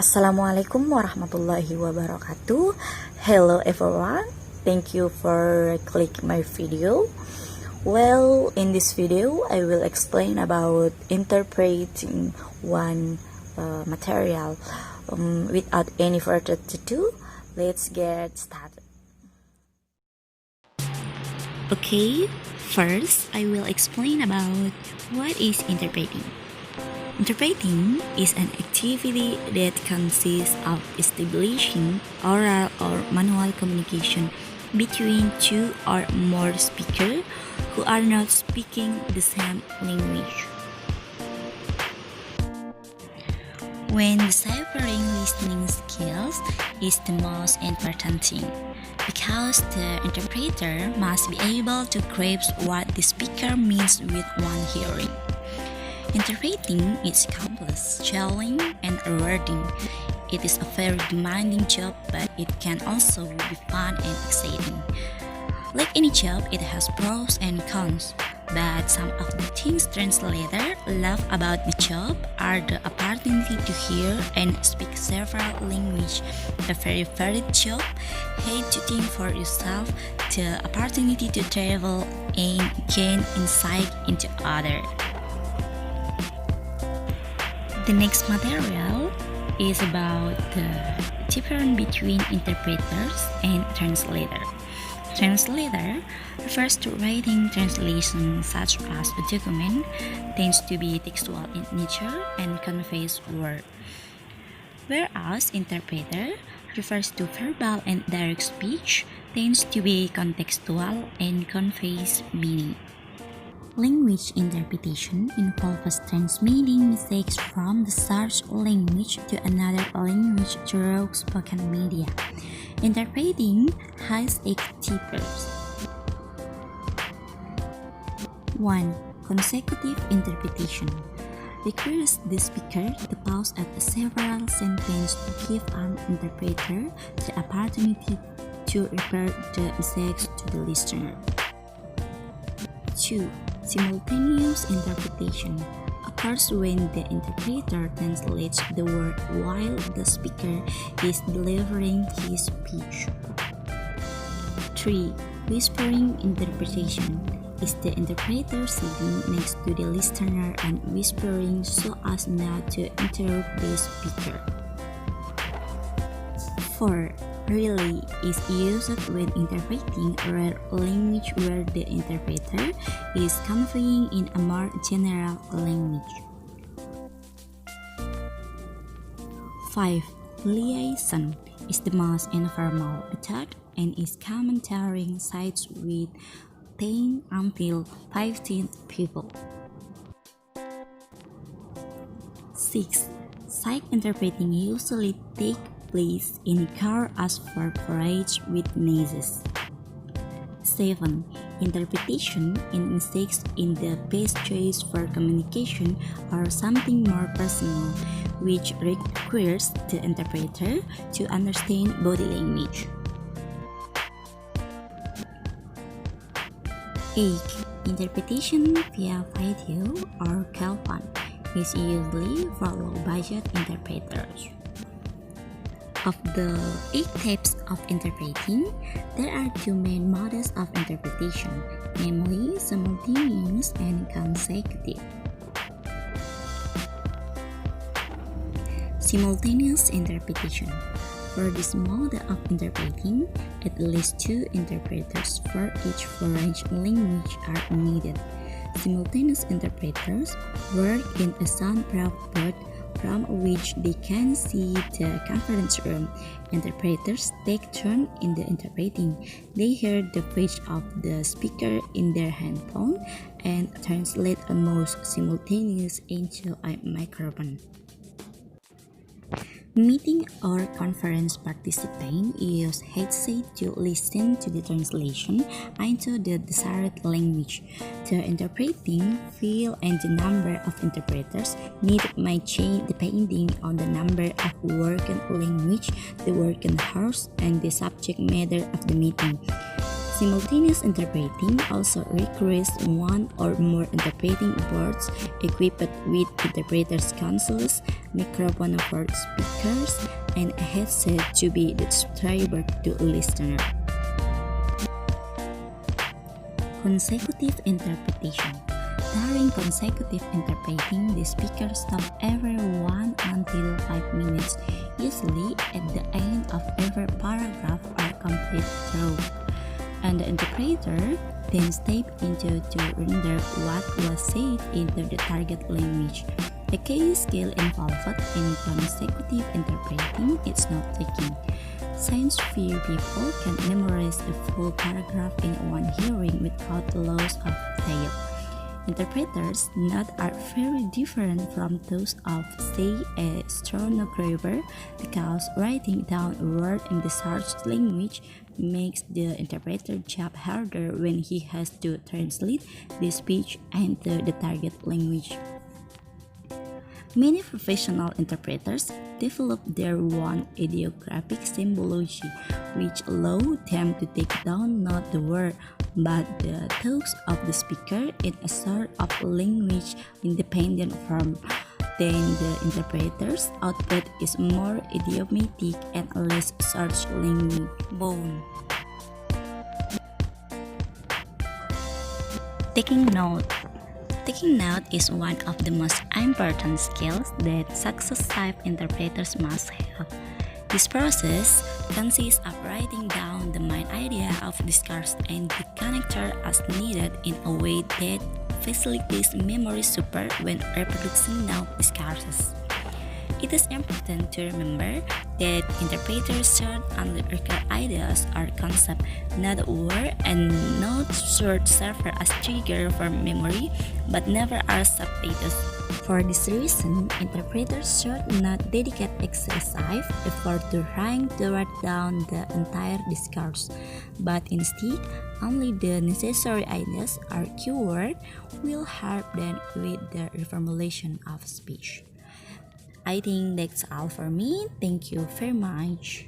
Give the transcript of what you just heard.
Assalamualaikum warahmatullahi wabarakatuh. Hello everyone, thank you for clicking my video. Well, in this video I will explain about interpreting one material. Without any further ado, let's get started. Okay, first I will explain about what is interpreting. Interpreting is an activity that consists of establishing oral or manual communication between two or more speakers who are not speaking the same language. When deciphering listening skills is the most important thing, because the interpreter must be able to grasp what the speaker means with one hearing. Interpreting is complex, challenging, and rewarding. It is a very demanding job, but it can also be fun and exciting. Like any job, it has pros and cons, but some of the things translators love about the job are the opportunity to hear and speak several languages, the very varied job, hate to think for yourself, the opportunity to travel and gain insight into others. The next material is about the difference between interpreters and translators. Translator refers to writing translation such as a document tends to be textual in nature and conveys word, whereas interpreter refers to verbal and direct speech tends to be contextual and conveys meaning. Language interpretation involves transmitting messages from the source language to another language through spoken media. Interpreting has 8 types. 1. Consecutive interpretation requires the speaker to pause at several sentences to give an interpreter the opportunity to repeat the message to the listener. 2. Simultaneous interpretation occurs when the interpreter translates the word while the speaker is delivering his speech. 3. Whispering interpretation is the interpreter sitting next to the listener and whispering so as not to interrupt the speaker. 4. Relay is used when interpreting a rare language where the interpreter is conveying in a more general language. 5. Liaison is the most informal method and is common during sites with 10 until 15 people. 6. Sight interpreting usually takes place in car as for parades with mazes. 7. Interpretation in mistakes in the best choice for communication or something more personal, which requires the interpreter to understand body language. 8. Interpretation via video or telephone is usually followed by budget interpreters. Of the 8 types of interpreting, there are 2 main modes of interpretation, namely simultaneous and consecutive. Simultaneous interpretation. For this mode of interpreting, at least 2 interpreters for each foreign language are needed. Simultaneous interpreters work in a soundproof booth from which they can see the conference room. Interpreters take turns in the interpreting. They hear the pitch of the speaker in their handphone and translate almost simultaneously into a microphone. Meeting or conference participants use headset to listen to the translation into the desired language. The interpreting field and the number of interpreters needed might change depending on the number of working language, the working hours, and the subject matter of the meeting. Simultaneous interpreting also requires one or more interpreting boards equipped with interpreters consoles, microphone for speakers, and a headset to be distributed to listeners. Consecutive interpretation. During consecutive interpreting, the speaker stops every 1 until 5 minutes, usually at the end of every paragraph or complete through. And the interpreter then steps into to render what was said into the target language. The key skill involved in consecutive interpreting is note taking. Since few people can memorize a full paragraph in one hearing without loss of detail. Interpreters' notes are very different from those of, say, a stenographer because writing down a word in the search language makes the interpreter's job harder when he has to translate the speech into the target language. Many professional interpreters develop their own ideographic symbology, which allow them to take down not the word, but the thoughts of the speaker in a sort of language independent from. Then the interpreter's output is more idiomatic and less search language bound. Taking note. Taking note is one of the most important skills that successive interpreters must have. This process consists of writing down the main idea of discourse and the connector as needed in a way that facilitates memory super when reproducing note discourses. It is important to remember that interpreters should only recall ideas or concepts, not word, and not should serve as trigger for memory, but never as subtitles. For this reason, interpreters should not dedicate excessive effort to trying to write down the entire discourse, but instead, only the necessary ideas or keywords will help them with the reformulation of speech. I think that's all for me. Thank you very much.